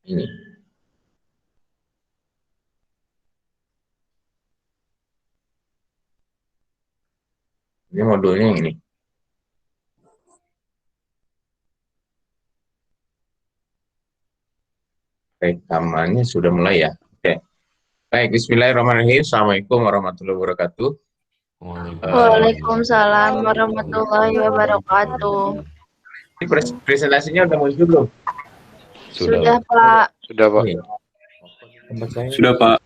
Ini, ini modulnya ini. Rekamannya sudah mulai ya. Oke. Baik, Bismillahirrahmanirrahim. Assalamualaikum warahmatullahi wabarakatuh. Waalaikumsalam warahmatullahi wabarakatuh. Ini presentasinya udah muncul belum? Sudah, Pak. Sudah, Pak. Iya. Tempat saya, Sudah, Pak.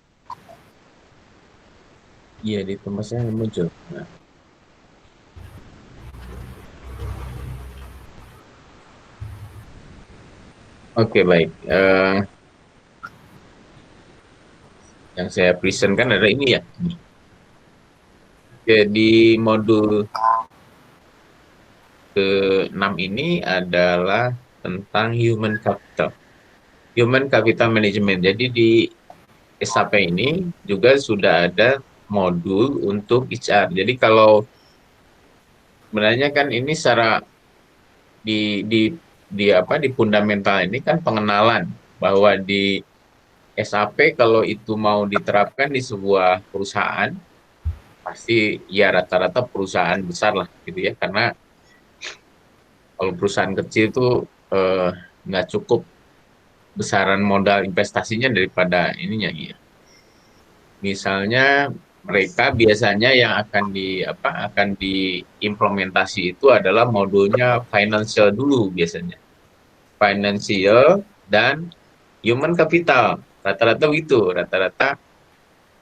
iya di tempat saya muncul. Nah. Oke, baik. Yang saya present kan ada ini ya. Jadi modul ke-6 ini adalah tentang human capital. Human capital management. Jadi di SAP ini juga sudah ada modul untuk HR. Jadi kalau sebenarnya kan ini secara di fundamental ini kan pengenalan bahwa di SAP kalau itu mau diterapkan di sebuah perusahaan pasti ya rata-rata perusahaan besar lah gitu ya, karena kalau perusahaan kecil itu nggak cukup besaran modal investasinya daripada ininya gitu. Misalnya mereka biasanya yang akan diimplementasi itu adalah modulnya financial dulu biasanya. Financial dan human capital. Rata-rata begitu, rata-rata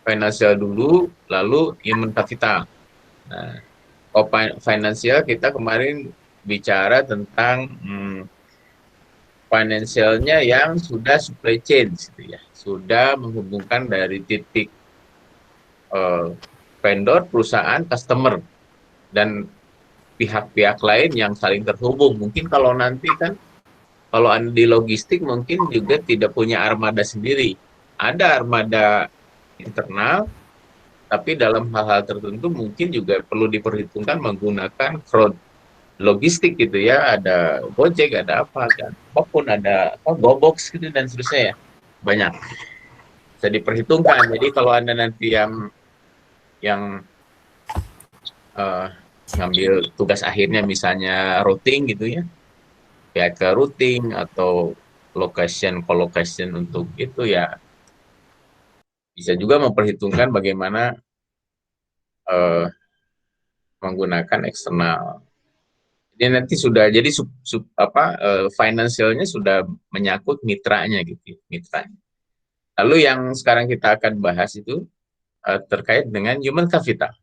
financial dulu lalu human capital. Nah, kalau financial kita kemarin bicara tentang financialnya yang sudah supply chain gitu ya. Sudah menghubungkan dari titik vendor, perusahaan, customer, dan pihak-pihak lain yang saling terhubung. Mungkin kalau nanti kan, kalau di logistik mungkin juga tidak punya armada sendiri. Ada armada internal, tapi dalam hal-hal tertentu mungkin juga perlu diperhitungkan menggunakan crowd logistik gitu ya. Ada Gojek, ada apa, kan. Apapun ada GoBox gitu dan seterusnya ya. Banyak. Bisa diperhitungkan. Jadi kalau Anda nanti yang ngambil tugas akhirnya misalnya routing gitu ya, ke routing atau location collocation untuk itu ya, bisa juga memperhitungkan bagaimana menggunakan eksternal. Jadi nanti sudah jadi financialnya sudah menyangkut mitranya gitu, mitranya. Lalu yang sekarang kita akan bahas itu terkait dengan human capital.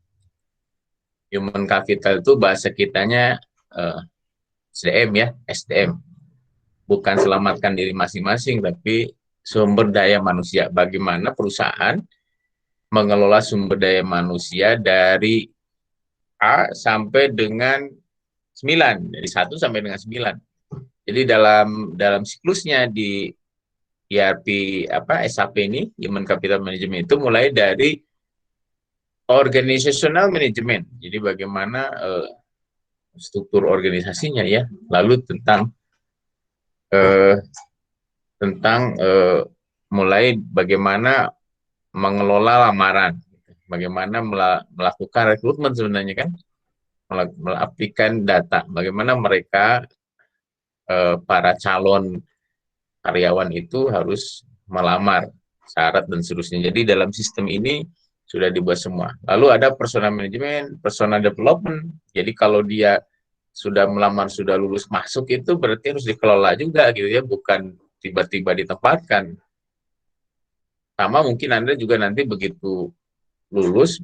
Human capital itu bahasa kitanya SDM ya, SDM. Bukan selamatkan diri masing-masing, tapi sumber daya manusia. Bagaimana perusahaan mengelola sumber daya manusia dari A sampai dengan 9, dari 1 sampai dengan 9. Jadi dalam siklusnya di ERP SAP ini, Human Capital Management itu mulai dari organizational management. Jadi bagaimana struktur organisasinya ya, lalu tentang mulai bagaimana mengelola lamaran, bagaimana melakukan rekrutmen sebenarnya kan, melaplikan data, bagaimana mereka para calon karyawan itu harus melamar, syarat dan seterusnya. Jadi dalam sistem ini sudah dibuat semua. Lalu ada personal management, personal development. Jadi kalau dia sudah melamar, sudah lulus masuk itu berarti harus dikelola juga gitu ya, bukan tiba-tiba ditempatkan. Sama mungkin Anda juga nanti begitu lulus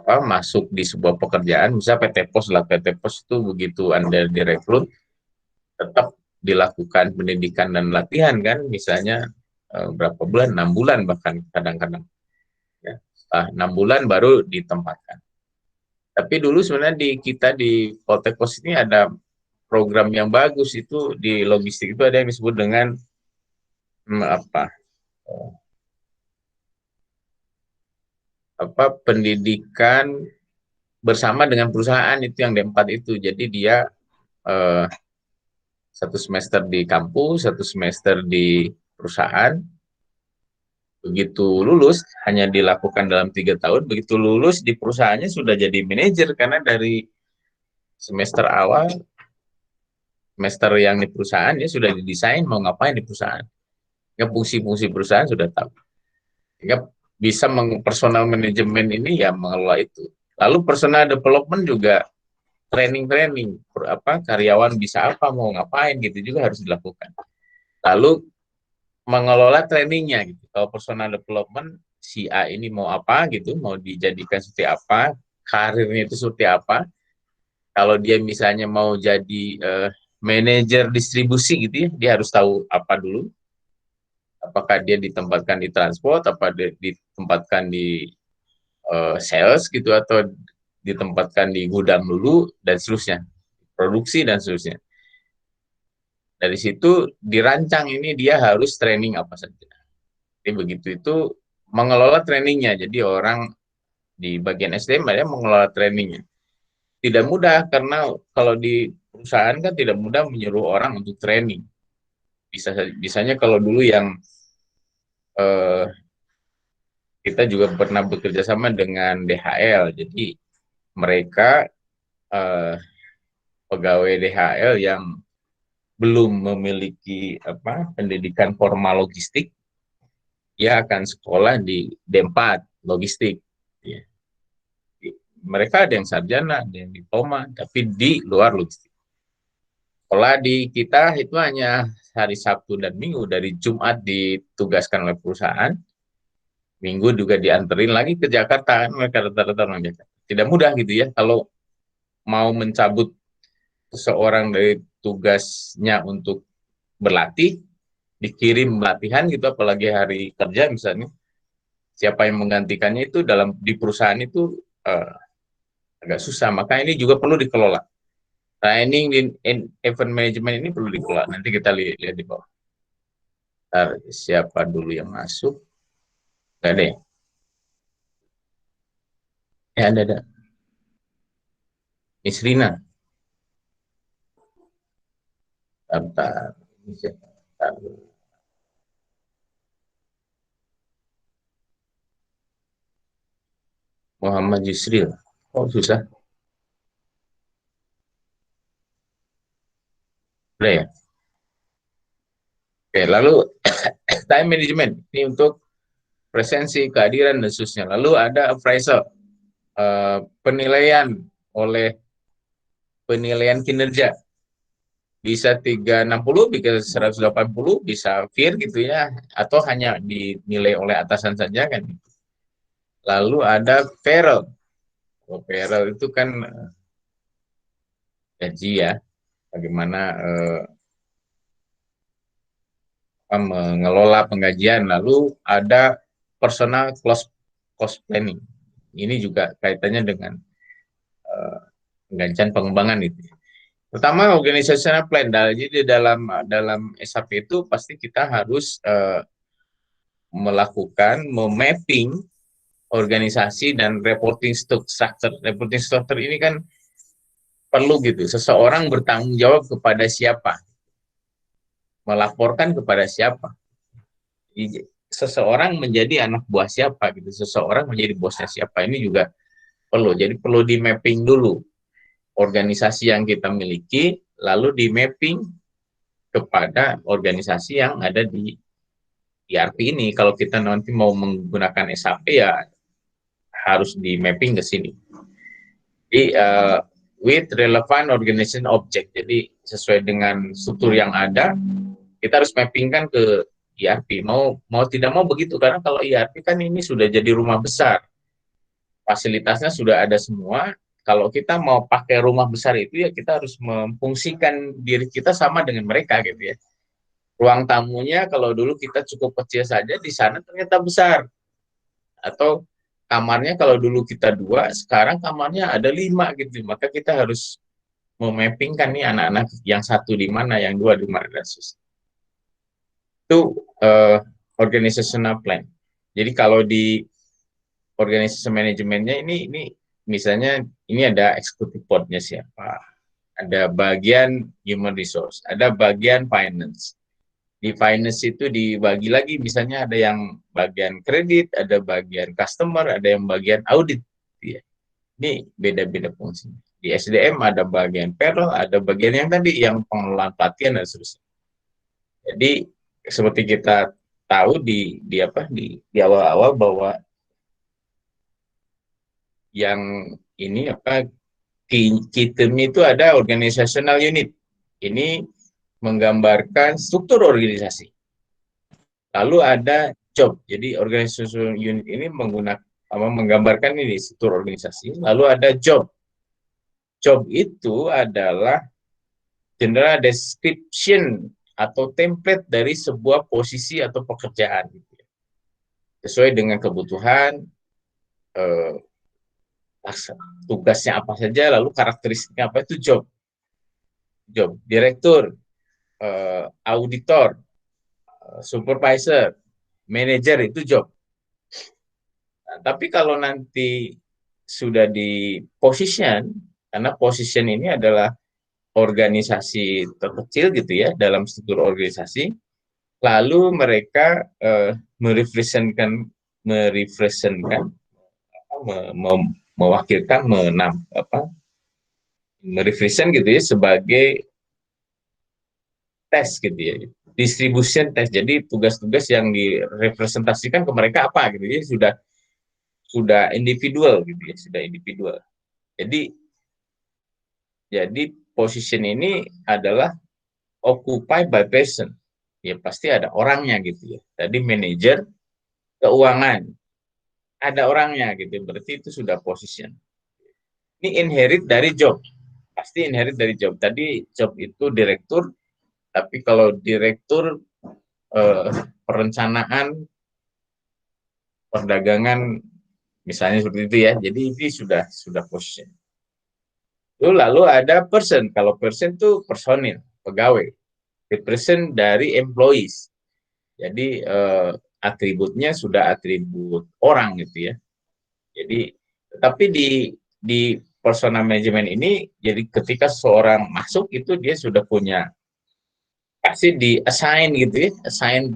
masuk di sebuah pekerjaan, misalnya PT Pos lah, PT Pos itu begitu Anda direkrut tetap dilakukan pendidikan dan latihan kan, misalnya berapa bulan, 6 bulan bahkan kadang-kadang ya. 6 bulan baru ditempatkan. Tapi dulu sebenarnya kita di PT Pos ini ada program yang bagus, itu di logistik itu ada yang disebut dengan pendidikan bersama dengan perusahaan, itu yang D4 itu. Jadi dia 1 semester di kampus, 1 semester di perusahaan, begitu lulus hanya dilakukan dalam 3 tahun, begitu lulus di perusahaannya sudah jadi manajer karena dari semester awal, semester yang di perusahaan ya sudah didesain mau ngapain di perusahaan, ya fungsi-fungsi perusahaan sudah tahu, sehingga bisa personal management ini ya mengelola itu. Lalu personal development juga training apa karyawan bisa apa mau ngapain gitu juga harus dilakukan. Lalu mengelola trainingnya gitu. Kalau personal development si A ini mau apa gitu, mau dijadikan seperti apa, karirnya itu seperti apa. Kalau dia misalnya mau jadi manajer distribusi gitu ya, dia harus tahu apa dulu. Apakah dia ditempatkan di transport, apa dia ditempatkan di sales gitu, atau ditempatkan di gudang dulu dan seterusnya, produksi dan seterusnya. Dari situ dirancang ini dia harus training apa saja. Jadi begitu itu mengelola trainingnya. Jadi orang di bagian SDM ya mengelola trainingnya. Tidak mudah karena kalau di perusahaan kan tidak mudah menyuruh orang untuk training. Bisanya kalau dulu yang eh, kita juga pernah bekerja sama dengan DHL. Jadi mereka eh, pegawai DHL yang belum memiliki apa pendidikan formal logistik, dia akan sekolah di D4 logistik. Ya. Mereka ada yang sarjana, ada yang diploma, tapi di luar logistik. Sekolah di kita itu hanya hari Sabtu dan Minggu, dari Jumat ditugaskan oleh perusahaan, Minggu juga dianterin lagi ke Jakarta, kan mereka rata-rata orang Jakarta. Tidak mudah gitu ya, kalau mau mencabut seseorang dari tugasnya untuk berlatih, dikirim latihan gitu, apalagi hari kerja misalnya, siapa yang menggantikannya itu di perusahaan itu agak susah. Maka ini juga perlu dikelola. Training di event management ini perlu dikelola. Nanti kita lihat di bawah. Ntar, siapa dulu yang masuk? Gak ada ya? Ada. Miss Rina. Bentar. Bentar. Muhammad Yusril. Oh, susah. Udah ya? Oke, lalu time management. Ini untuk presensi, kehadiran, dan seterusnya. Lalu ada appraisal. Penilaian oleh penilaian kinerja. Bisa 360, bisa 180, bisa fair gitu ya, atau hanya dinilai oleh atasan saja kan. Lalu ada payroll. Payroll itu kan gaji ya, bagaimana mengelola penggajian. Lalu ada personal cost planning. Ini juga kaitannya dengan penggajian pengembangan itu. Pertama, organizational plan. Jadi dalam SAP itu pasti kita harus melakukan mapping organisasi dan reporting structure. Reporting structure ini kan perlu gitu. Seseorang bertanggung jawab kepada siapa, melaporkan kepada siapa. Seseorang menjadi anak buah siapa gitu. Seseorang menjadi bosnya siapa. Ini juga perlu. Jadi perlu di mapping dulu organisasi yang kita miliki, lalu di mapping kepada organisasi yang ada di ERP ini. Kalau kita nanti mau menggunakan SAP ya harus di mapping ke sini. Jadi with relevant organization object. Jadi sesuai dengan struktur yang ada, kita harus mappingkan ke ERP. Mau tidak mau begitu, karena kalau ERP kan ini sudah jadi rumah besar. Fasilitasnya sudah ada semua. Kalau kita mau pakai rumah besar itu ya kita harus memfungsikan diri kita sama dengan mereka gitu ya. Ruang tamunya kalau dulu kita cukup kecil saja, di sana ternyata besar. Atau kamarnya kalau dulu kita 2, sekarang kamarnya ada 5 gitu. Maka kita harus memappingkan nih anak-anak yang 1 di mana, yang 2 di mana. Itu organizational plan. Jadi kalau di organisasi manajemennya ini misalnya ini ada executive board-nya siapa, ada bagian human resource, ada bagian finance, Di finance itu dibagi lagi, misalnya ada yang bagian kredit, ada bagian customer, ada yang bagian audit. Ya. Ini beda-beda fungsi. Di SDM ada bagian payroll, ada bagian yang tadi yang pengelolaan pelatihan dan seterusnya. Jadi seperti kita tahu di apa di awal-awal bahwa yang ini apa key term itu ada organizational unit. Ini menggambarkan struktur organisasi. Lalu ada job. Jadi organizational unit ini menggambarkan ini struktur organisasi. Lalu ada job. Job itu adalah general description atau template dari sebuah posisi atau pekerjaan. Sesuai dengan kebutuhan, eh, tugasnya apa saja, lalu karakteristiknya apa, itu job. Job. Direktur, auditor, supervisor, manager, itu job. Nah, tapi kalau nanti sudah di position, karena position ini adalah organisasi terkecil gitu ya, dalam struktur organisasi, lalu mereka merepresentkan mewakilkan merepresent gitu ya sebagai tes gitu ya, distribution tes. Jadi tugas-tugas yang direpresentasikan ke mereka apa gitu ya, sudah individual gitu ya, sudah individual. Jadi position ini adalah occupied by person. Ya pasti ada orangnya gitu ya. Tadi manajer keuangan, ada orangnya gitu. Berarti itu sudah position. Ini inherit dari job. Pasti inherit dari job. Tadi job itu direktur, tapi kalau direktur perencanaan perdagangan misalnya seperti itu ya. Jadi ini sudah position. Lalu ada person. Kalau person itu personil, pegawai. Represent dari employees. Jadi atributnya sudah atribut orang gitu ya. Jadi tapi di personal management ini, jadi ketika seorang masuk itu dia sudah punya, pasti di assign gitu ya, assign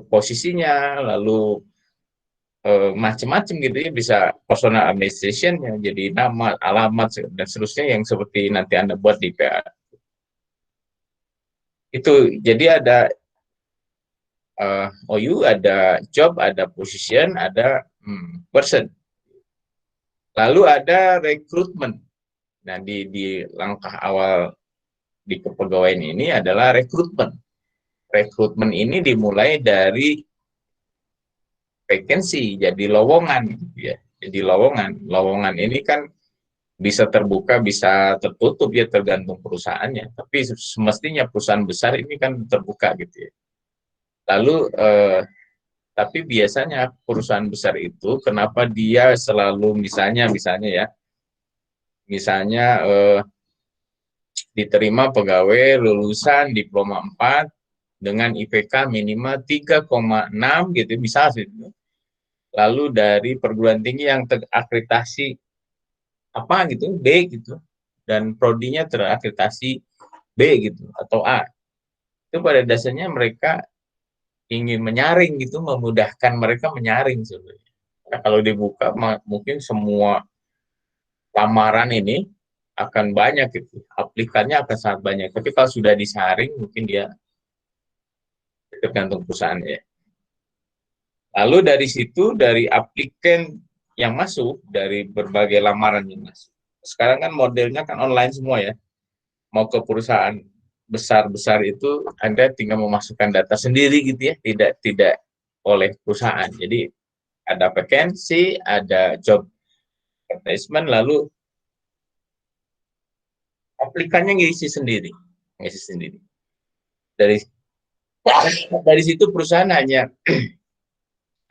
posisinya, lalu macam-macam gitu ya, bisa personal administration yang jadi nama, alamat dan seterusnya yang seperti nanti Anda buat di PA. Itu jadi ada OU, ada job, ada position, ada person. Lalu ada rekrutmen. Nah, di langkah awal di kepegawaian ini adalah rekrutmen. Rekrutmen ini dimulai dari vacancy, jadi lowongan gitu ya. Jadi lowongan. Lowongan ini kan bisa terbuka, bisa tertutup ya, tergantung perusahaannya. Tapi semestinya perusahaan besar ini kan terbuka gitu ya. Lalu tapi biasanya perusahaan besar itu kenapa dia selalu misalnya diterima pegawai lulusan diploma 4 dengan IPK minimal 3,6 gitu bisa sih. Lalu dari perguruan tinggi yang terakreditasi apa gitu, B gitu, dan prodinya terakreditasi B gitu atau A. Itu pada dasarnya mereka ingin menyaring gitu, memudahkan mereka menyaring sebenarnya. Nah, kalau dibuka mungkin semua lamaran ini akan banyak gitu, aplikannya akan sangat banyak. Tapi kalau sudah disaring mungkin dia tergantung perusahaan ya. Lalu dari situ, dari aplikan yang masuk, dari berbagai lamaran yang masuk. Sekarang kan modelnya kan online semua ya. Mau ke perusahaan besar-besar itu Anda tinggal memasukkan data sendiri gitu ya, tidak oleh perusahaan. Jadi ada vacancy, ada job advertisement, lalu aplikannya ngisi sendiri. Dari dari situ perusahaan hanya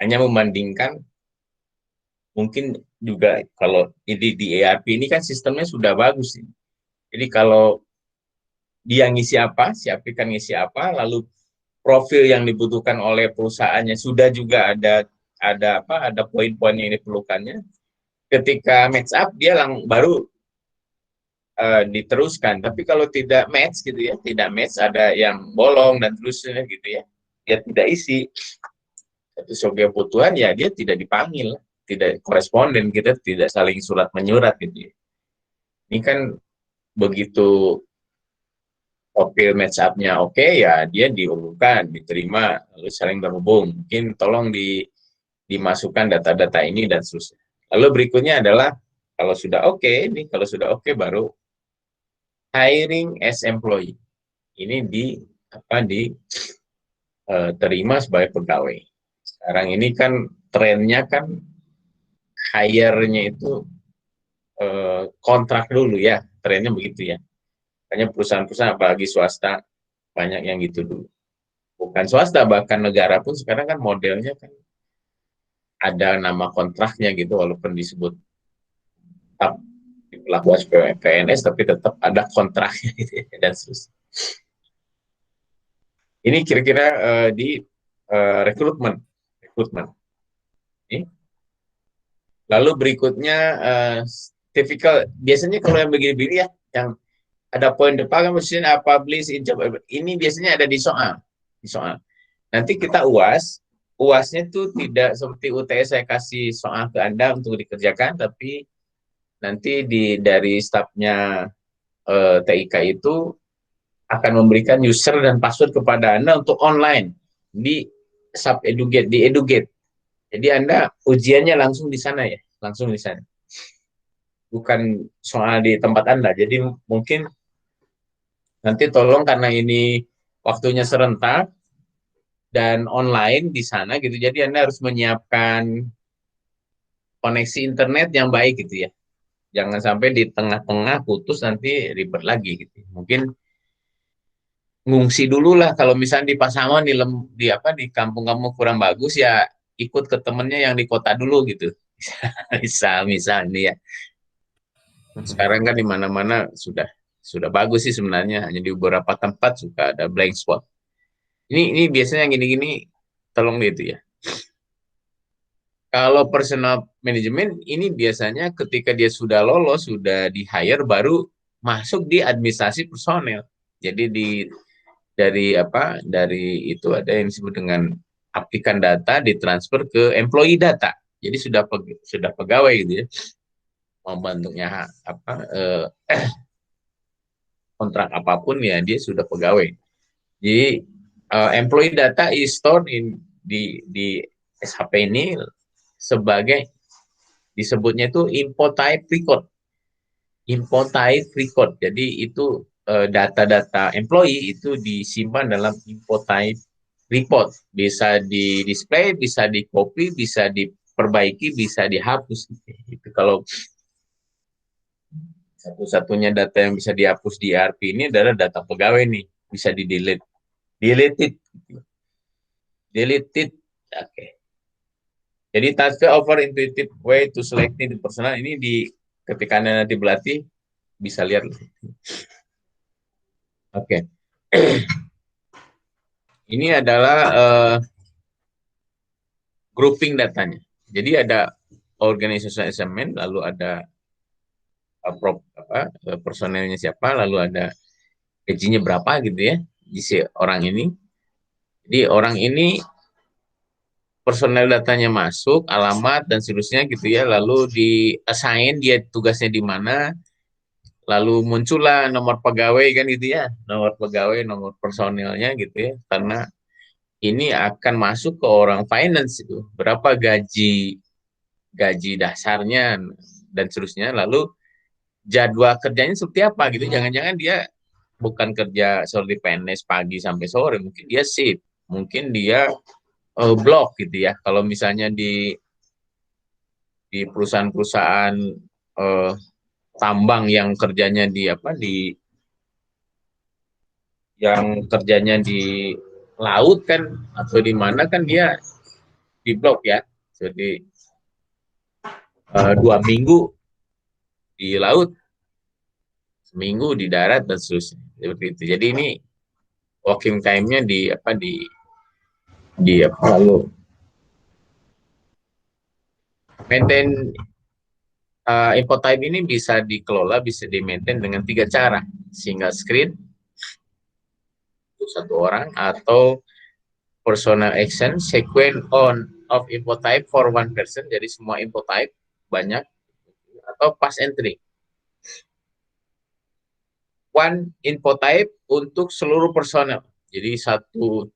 membandingkan, mungkin juga kalau di ERP ini kan sistemnya sudah bagus. Jadi kalau dia ngisi apa, si aplikan ngisi apa, lalu profil yang dibutuhkan oleh perusahaannya sudah juga ada poin-poin yang diperlukannya. Ketika match up dia baru diteruskan. Tapi kalau tidak match gitu ya, tidak match, ada yang bolong dan terusnya gitu ya, dia tidak isi sesuai kebutuhan, ya dia tidak dipanggil, tidak koresponden, kita tidak saling surat menyurat gitu ya. Ini kan begitu profil match up-nya oke, ya dia diumumkan, diterima, lalu saling terhubung. Mungkin tolong dimasukkan data-data ini dan seterusnya. Lalu berikutnya adalah kalau sudah oke, ini kalau sudah oke baru hiring as employee. Ini diterima sebagai pegawai. Sekarang ini kan trennya kan hire-nya itu kontrak dulu ya, trennya begitu ya. Hanya perusahaan-perusahaan apalagi swasta banyak yang gitu dulu. Bukan swasta, bahkan negara pun sekarang kan modelnya kan ada nama kontraknya gitu, walaupun disebut tetap diperlakukan PNS, tapi tetap ada kontraknya gitu ya, dan seterusnya. Ini kira-kira di rekrutmen. Lalu berikutnya typical, biasanya kalau yang begini-begini ya, yang ada poin depan kan mestinya publish in job. Ini biasanya ada di soal. Nanti kita UASnya tuh tidak seperti UTS saya kasih soal ke Anda untuk dikerjakan, tapi nanti dari stafnya TIK itu akan memberikan user dan password kepada Anda untuk online di Educate. Jadi Anda ujiannya langsung di sana ya, langsung di sana. Bukan soal di tempat Anda. Jadi mungkin nanti tolong, karena ini waktunya serentak dan online di sana gitu, jadi Anda harus menyiapkan koneksi internet yang baik gitu ya. Jangan sampai di tengah-tengah putus nanti ribet lagi gitu. Mungkin ngungsi dulu lah, kalau misalnya di Pasaman di kampung kamu kurang bagus ya, ikut ke temennya yang di kota dulu gitu. Misal ini ya. Sekarang kan di mana-mana sudah bagus sih sebenarnya, hanya di beberapa tempat suka ada blank spot. Ini biasanya gini-gini, tolong itu ya. Kalau personal management ini biasanya ketika dia sudah lolos, sudah di hire, baru masuk di administrasi personel. Jadi dari itu ada yang disebut dengan applikan data ditransfer ke employee data. Jadi sudah pegawai gitu ya. Mau bentuknya kontrak apapun ya, dia sudah pegawai. Jadi employee data is stored di SHP ini sebagai, disebutnya itu info type record. Jadi itu data-data employee itu disimpan dalam info type report. Bisa di display, bisa di copy, bisa diperbaiki, bisa dihapus. Itu kalau satu-satunya data yang bisa dihapus di ERP ini adalah data pegawai nih, bisa di delete. Deleted. Oke. Jadi transfer over intuitive way to select the personal ini ketika Anda nanti berlatih bisa lihat. Oke. Ini adalah grouping datanya. Jadi ada organization assignment, lalu ada personelnya siapa, lalu ada gajinya berapa gitu ya di si orang ini. Jadi orang ini personel datanya masuk, alamat dan seterusnya gitu ya, lalu di assign dia tugasnya di mana, lalu muncullah nomor pegawai kan gitu ya, nomor pegawai, nomor personelnya gitu ya, karena ini akan masuk ke orang finance itu, berapa gaji dasarnya dan seterusnya, lalu jadwal kerjanya seperti apa gitu, jangan-jangan dia bukan kerja seperti PNS pagi sampai sore, mungkin dia shift, mungkin dia blok gitu ya. Kalau misalnya di perusahaan-perusahaan tambang yang kerjanya di laut kan, atau di mana kan dia di blok ya. Jadi 2 minggu di laut, seminggu di darat dan seterusnya. Seperti itu. Jadi ini working time-nya lalu maintain info type ini bisa dikelola, bisa di-maintain dengan 3 cara. Single screen untuk 1 orang, atau personal action, sequence on of info type for 1 person, jadi semua info type banyak, atau pass entry. One info type untuk seluruh personel. Jadi satu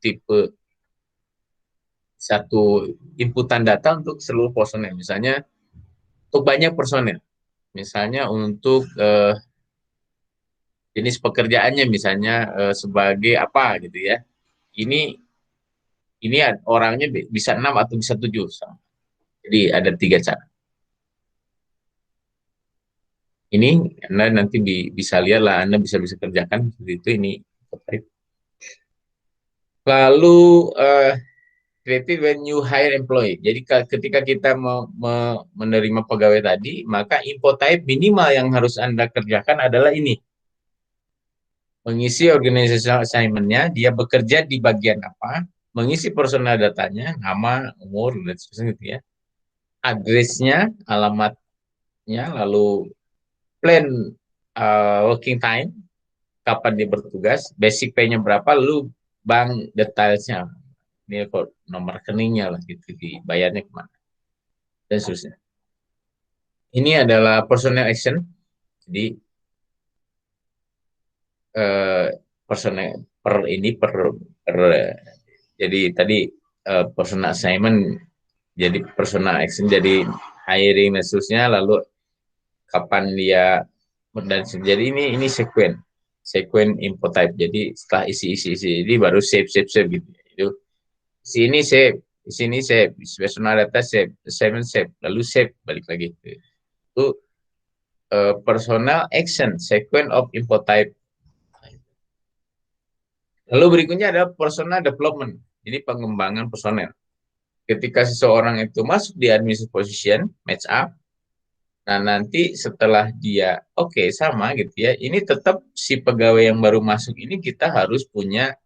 inputan data untuk seluruh personel. Misalnya untuk banyak personel. Misalnya untuk jenis pekerjaannya, misalnya sebagai apa gitu ya. Ini orangnya bisa 6 atau bisa 7. Jadi ada 3 cara. Ini Anda nanti bisa lihat lah, Anda bisa kerjakan seperti itu. Ini lalu creative when you hire employee. Jadi ketika kita menerima pegawai tadi, maka info type minimal yang harus Anda kerjakan adalah ini. Mengisi organizational assignment-nya, dia bekerja di bagian apa, mengisi personal datanya, nama, umur, dan sebagainya gitu ya. Address-nya, alamatnya, lalu plan working time, kapan dia bertugas, basic pay-nya berapa, lalu bank detailsnya, ini nomor rekeningnya lah gitu, dibayarnya kemana, dan seterusnya. Ini adalah personal action, jadi personal jadi tadi personal assignment, jadi personal action, jadi hiring dan seterusnya, lalu kapan dia, dan jadi ini sequence info type. Jadi setelah isi ini baru save gitu. Itu sini save, sini save, personal data save, assignment save, lalu save balik lagi. Itu personal action, sequence of info type. Lalu berikutnya adalah personal development, jadi pengembangan personel. Ketika seseorang itu masuk di administrative position, match up, nah nanti setelah dia oke, sama gitu ya, ini tetap si pegawai yang baru masuk ini kita harus punya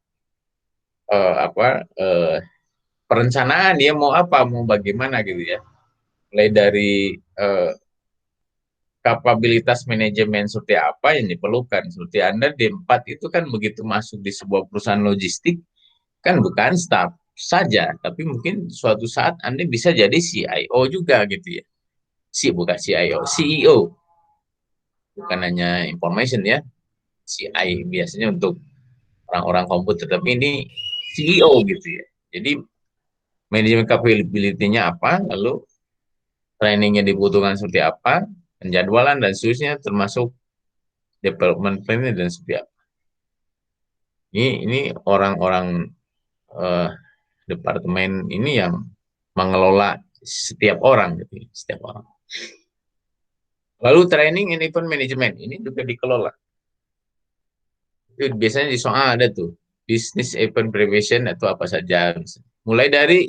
perencanaan, dia mau apa, mau bagaimana gitu ya. Mulai dari kapabilitas manajemen seperti apa yang diperlukan. Seperti Anda D4 itu kan begitu masuk di sebuah perusahaan logistik, kan bukan staff saja, tapi mungkin suatu saat Anda bisa jadi CIO juga gitu ya. Bukan CIO, CEO. Bukan hanya information ya. CI biasanya untuk orang-orang komputer, tapi ini CEO gitu ya. Jadi manajemen capability-nya apa, lalu trainingnya dibutuhkan seperti apa, penjadwalan dan seterusnya, termasuk development plan dan seperti apa. Ini orang-orang departemen ini yang mengelola setiap orang gitu, setiap orang. Lalu training and event management ini juga dikelola. Itu biasanya di soal ada tuh business event preparation atau apa saja. Mulai dari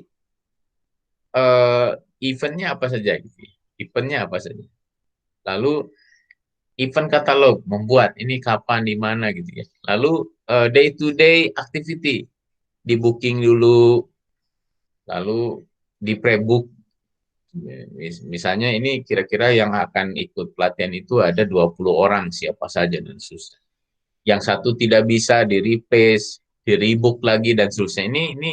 eventnya apa saja gitu. Eventnya apa saja. Lalu event katalog, membuat ini kapan, di mana gitu ya. Lalu day to day activity, di booking dulu, lalu di pre-book. Misalnya ini kira-kira yang akan ikut pelatihan itu ada 20 orang, siapa saja dan seterusnya. Yang satu tidak bisa di replace, di rebook lagi dan seterusnya. Ini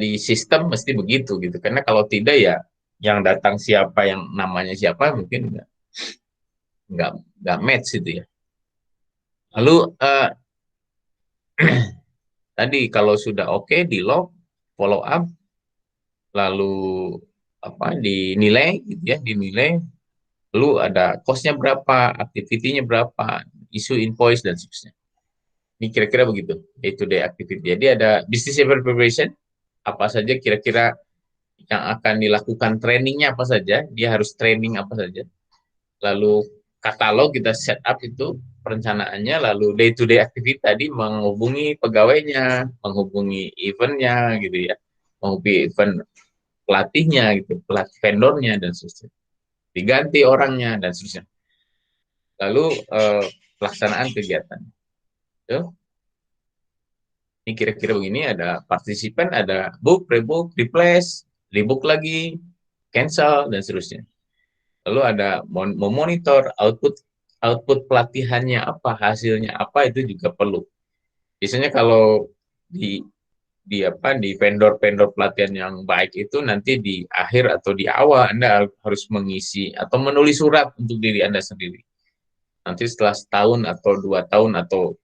di sistem mesti begitu gitu. Karena kalau tidak ya yang datang siapa, yang namanya siapa, mungkin nggak nggak match gitu ya. Lalu tadi kalau sudah oke, di log, follow up, lalu apa, dinilai gitu ya, dinilai, lalu ada cost-nya berapa, activity-nya berapa, isu invoice dan seterusnya. Ini kira-kira begitu, day to day activity. Jadi ada business event preparation, apa saja kira-kira yang akan dilakukan, trainingnya apa saja, dia harus training apa saja. Lalu katalog kita set up itu perencanaannya, lalu day to day activity tadi menghubungi pegawainya, menghubungi eventnya gitu ya, menghubungi event pelatihnya gitu, pelatih vendornya dan seterusnya, diganti orangnya dan seterusnya. Lalu pelaksanaan kegiatan. Tuh. Ini kira-kira begini, ada partisipan, ada book, pre-book, replace, rebook lagi, cancel dan seterusnya. Lalu ada memonitor output output pelatihannya apa, hasilnya apa, itu juga perlu. Biasanya kalau di di vendor-vendor pelatihan yang baik itu nanti di akhir atau di awal Anda harus mengisi atau menulis surat untuk diri Anda sendiri. Nanti setelah setahun atau 2 tahun atau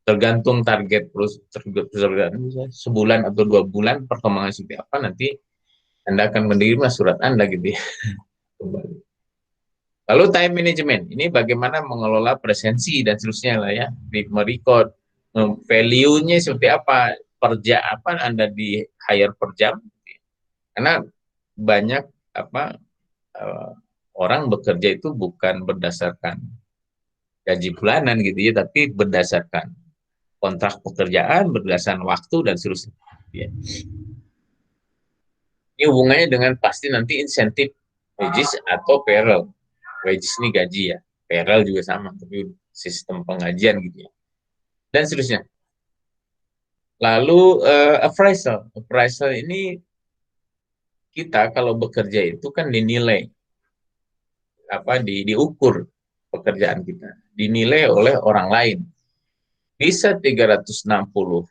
tergantung target perusahaan, sebulan atau 2 bulan perkembangan seperti apa, nanti Anda akan menerima surat Anda gitu ya. Lalu time management, ini bagaimana mengelola presensi dan seterusnya lah ya, di merecord, value-nya seperti apa, per jam apa Anda di hire per jam, karena banyak apa orang bekerja itu bukan berdasarkan gaji bulanan gitu ya, tapi berdasarkan kontrak pekerjaan, berdasarkan waktu dan seterusnya. Ya. Ini hubungannya dengan pasti nanti insentif wages atau payroll. Wages ini gaji ya, payroll juga sama, tapi sistem pengajian gitu ya, dan seterusnya. Lalu appraisal, appraisal ini kita kalau bekerja itu kan dinilai diukur pekerjaan kita, dinilai oleh orang lain. Bisa 360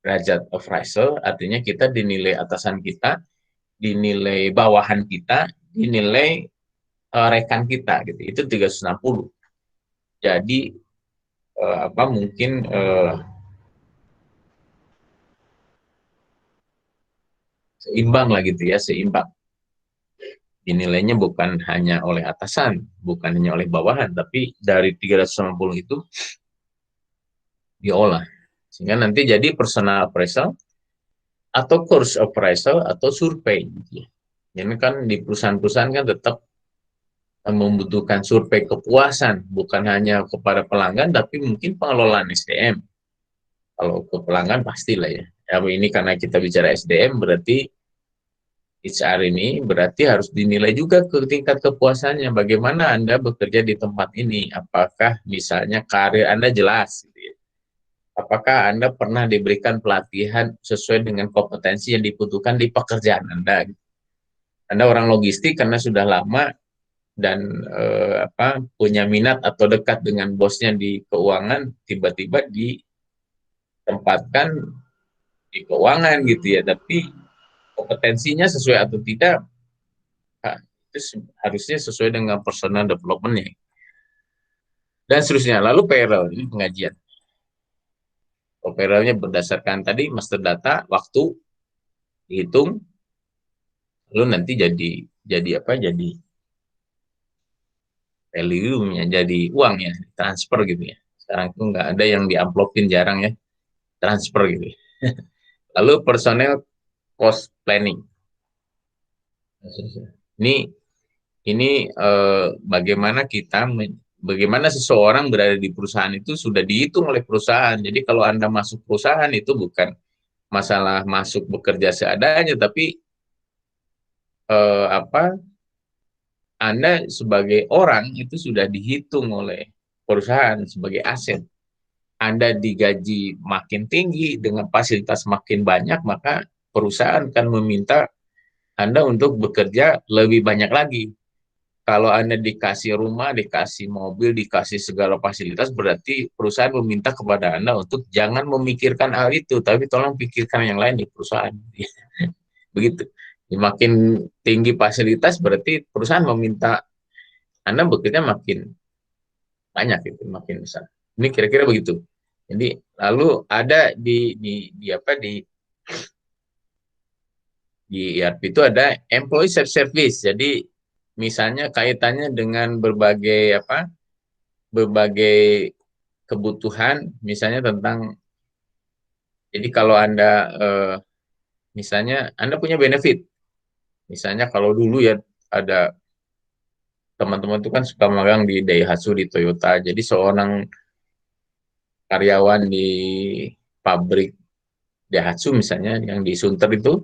derajat appraisal, artinya kita dinilai atasan kita, dinilai bawahan kita, dinilai rekan kita gitu. Itu 360. Jadi mungkin seimbang lah gitu ya, seimbang. Dinilainya bukan hanya oleh atasan, bukan hanya oleh bawahan, tapi dari 360 itu diolah. Sehingga nanti jadi personal appraisal atau course appraisal atau survei. Gitu ya. Ini kan di perusahaan-perusahaan kan tetap membutuhkan survei kepuasan, bukan hanya kepada pelanggan, tapi mungkin pengelolaan SDM. Kalau ke pelanggan pastilah ya. Ini karena kita bicara SDM, berarti HR ini berarti harus dinilai juga ke tingkat kepuasannya. Bagaimana Anda bekerja di tempat ini? Apakah misalnya karir Anda jelas? Gitu ya. Apakah Anda pernah diberikan pelatihan sesuai dengan kompetensi yang dibutuhkan di pekerjaan Anda? Anda orang logistik karena sudah lama dan punya minat atau dekat dengan bosnya di keuangan, tiba-tiba ditempatkan di keuangan gitu ya, tapi kompetensinya sesuai atau tidak, itu harusnya sesuai dengan personal development-nya dan seterusnya. Lalu payroll, ini pengajian. Payroll-nya berdasarkan tadi master data, waktu dihitung, lalu nanti jadi value-nya, jadi uang ya, transfer gitu ya. Sekarang itu nggak ada yang diamplopin, jarang ya, transfer gitu ya. Lalu personel cost planning. Ini bagaimana seseorang berada di perusahaan itu sudah dihitung oleh perusahaan. Jadi kalau Anda masuk perusahaan itu bukan masalah masuk bekerja seadanya, tapi Anda sebagai orang itu sudah dihitung oleh perusahaan sebagai aset. Anda digaji makin tinggi dengan fasilitas makin banyak, maka perusahaan akan meminta Anda untuk bekerja lebih banyak lagi. Kalau Anda dikasih rumah, dikasih mobil, dikasih segala fasilitas, berarti perusahaan meminta kepada Anda untuk jangan memikirkan hal itu, tapi tolong pikirkan yang lain di perusahaan. Begitu. Makin tinggi fasilitas, berarti perusahaan meminta Anda bekerja makin banyak, gitu, makin besar. Ini kira-kira begitu. Jadi lalu ada di ERP itu ada employee self service. Jadi misalnya kaitannya dengan berbagai kebutuhan, misalnya tentang, jadi kalau Anda misalnya Anda punya benefit, misalnya kalau dulu ya ada teman-teman itu kan suka magang di Daihatsu, di Toyota, jadi seorang karyawan di pabrik Daihatsu misalnya yang di Sunter itu,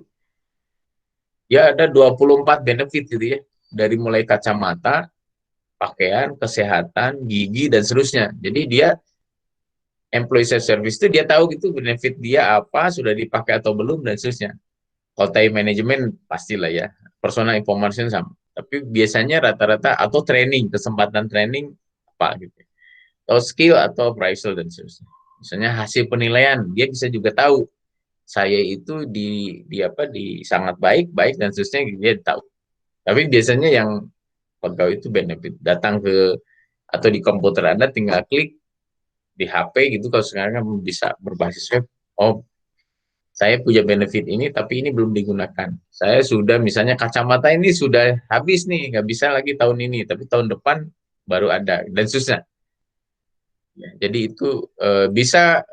ya ada 24 benefit gitu ya, dari mulai kacamata, pakaian, kesehatan, gigi, dan seterusnya. Jadi dia employee self service itu dia tahu gitu benefit dia apa, sudah dipakai atau belum, dan seterusnya. Kalau time management pastilah ya, personal information sama. Tapi biasanya rata-rata atau training, kesempatan training apa gitu. Atau skill atau appraisal dan seterusnya. Misalnya hasil penilaian, dia bisa juga tahu saya itu di sangat baik dan seterusnya dia tahu. Tapi biasanya yang pegawai itu benefit datang ke atau di komputer Anda tinggal klik di HP gitu kalau sekarang kan bisa berbasis web. Oh, saya punya benefit ini tapi ini belum digunakan. Saya sudah misalnya kacamata ini sudah habis nih, nggak bisa lagi tahun ini, tapi tahun depan baru ada dan susah. Ya, jadi itu bisa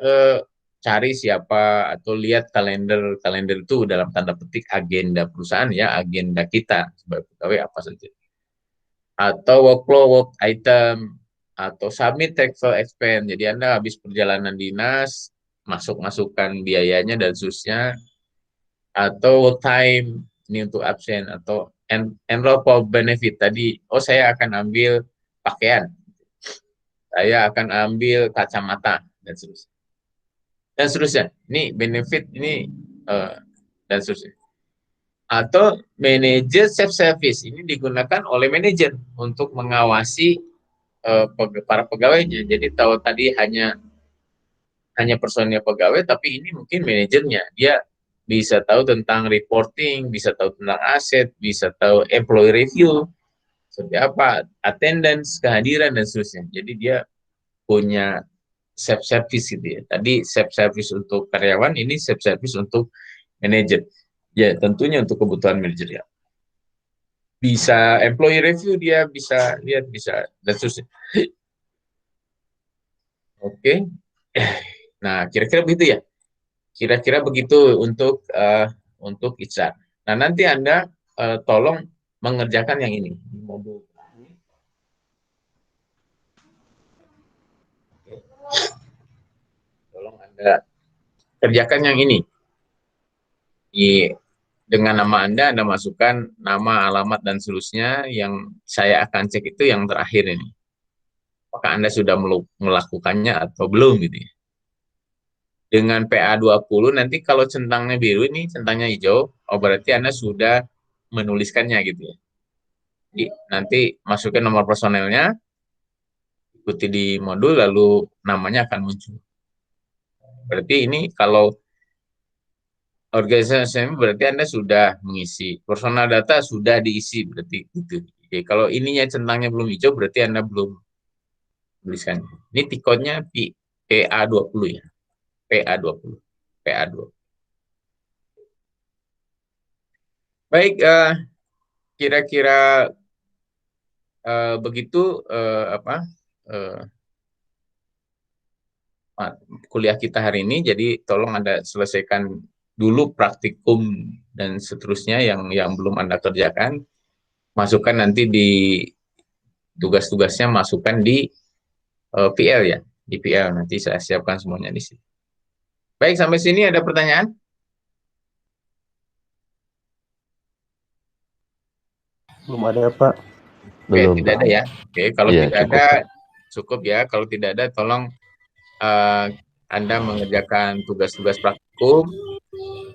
cari siapa atau lihat kalender kalender itu dalam tanda petik agenda perusahaan ya, agenda kita sebagai pegawai apa saja. Atau workflow work item atau submit travel expense. Jadi Anda habis perjalanan dinas, masukkan biayanya dan seterusnya, atau work time ini untuk absen atau enroll for benefit tadi. Oh saya akan ambil pakaian, saya akan ambil kacamata dan seterusnya. Dan seterusnya. Ini benefit ini dan seterusnya. Atau manajer self service ini digunakan oleh manajer untuk mengawasi para pegawainya. Jadi tahu tadi hanya personil pegawai, tapi ini mungkin manajernya. Dia bisa tahu tentang reporting, bisa tahu tentang aset, bisa tahu employee review, seperti apa, attendance, kehadiran, dan seterusnya. Jadi dia punya self service gitu ya. Tadi self service untuk karyawan, ini self service untuk manajer. Ya, tentunya untuk kebutuhan manajerial. Bisa employee review, dia bisa lihat, bisa dan seterusnya. Oke. Nah, kira-kira begitu ya. Kira-kira begitu untuk Ica. Nah, nanti Anda tolong mengerjakan yang ini. Modul. Tolong Anda kerjakan yang ini. Dengan nama Anda masukkan nama, alamat, dan seterusnya. Yang saya akan cek itu yang terakhir ini. Apakah Anda sudah melakukannya atau belum gitu ya. Dengan PA20 nanti kalau centangnya biru ini, centangnya hijau, oh berarti Anda sudah menuliskannya gitu ya. Jadi, nanti masukin nomor personelnya, ikuti di modul, lalu namanya akan muncul. Berarti ini kalau organisasi berarti Anda sudah mengisi. Personal data sudah diisi, berarti itu. Jadi, kalau ininya centangnya belum hijau, berarti Anda belum tuliskan. Ini tikodnya PA20 ya. PA20. PA20. Baik, kira-kira begitu uh, kuliah kita hari ini. Jadi tolong Anda selesaikan dulu praktikum dan seterusnya yang belum Anda kerjakan. Masukkan nanti di tugas-tugasnya, masukkan di PL ya. Di PL nanti saya siapkan semuanya di sini. Baik, sampai sini ada pertanyaan? Belum ada, Pak. Oke, tidak ada ya. Oke, kalau ya, tidak cukup, ada, Pak. cukup ya. Kalau tidak ada, tolong Anda mengerjakan tugas-tugas praktikum,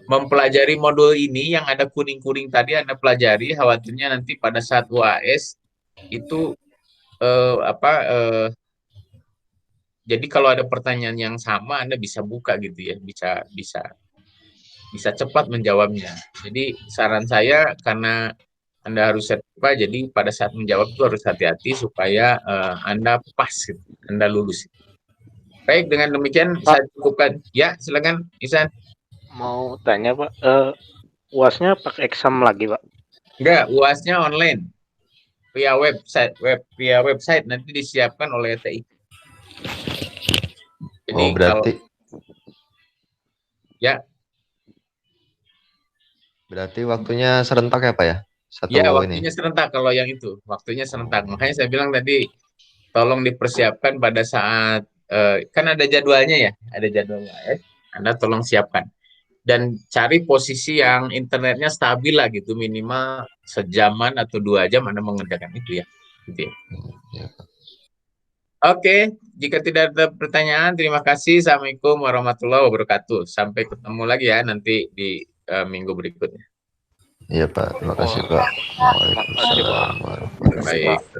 mempelajari modul ini yang ada kuning-kuning tadi Anda pelajari, khawatirnya nanti pada saat UAS itu jadi kalau ada pertanyaan yang sama Anda bisa buka gitu ya, bisa cepat menjawabnya. Jadi saran saya karena Anda harus sertifikat, jadi pada saat menjawab itu harus hati-hati supaya Anda pas gitu, Anda lulus. Baik, dengan demikian Pak, saya cukupkan. Ya, silakan Isan. mau tanya, Pak, UASnya pakai exam lagi, Pak? Enggak, UASnya online. Via website nanti disiapkan oleh TI. Jadi berarti ya, berarti waktunya serentak ya, Pak ya? waktunya serentak kalau yang itu, waktunya serentak. Makanya saya bilang tadi tolong dipersiapkan pada saat kan ada jadwalnya ya, ada jadwalnya. Anda tolong siapkan dan cari posisi yang internetnya stabil lah gitu, minimal sejaman atau 2 jam Anda mengerjakan itu ya. Gitu ya. Ya. Oke, jika tidak ada pertanyaan, terima kasih. Assalamualaikum warahmatullahi wabarakatuh. Sampai ketemu lagi ya nanti di minggu berikutnya. Iya Pak, terima kasih Pak. Makasih, Pak. Waalaikumsalam warahmatullahi wabarakatuh. Baik.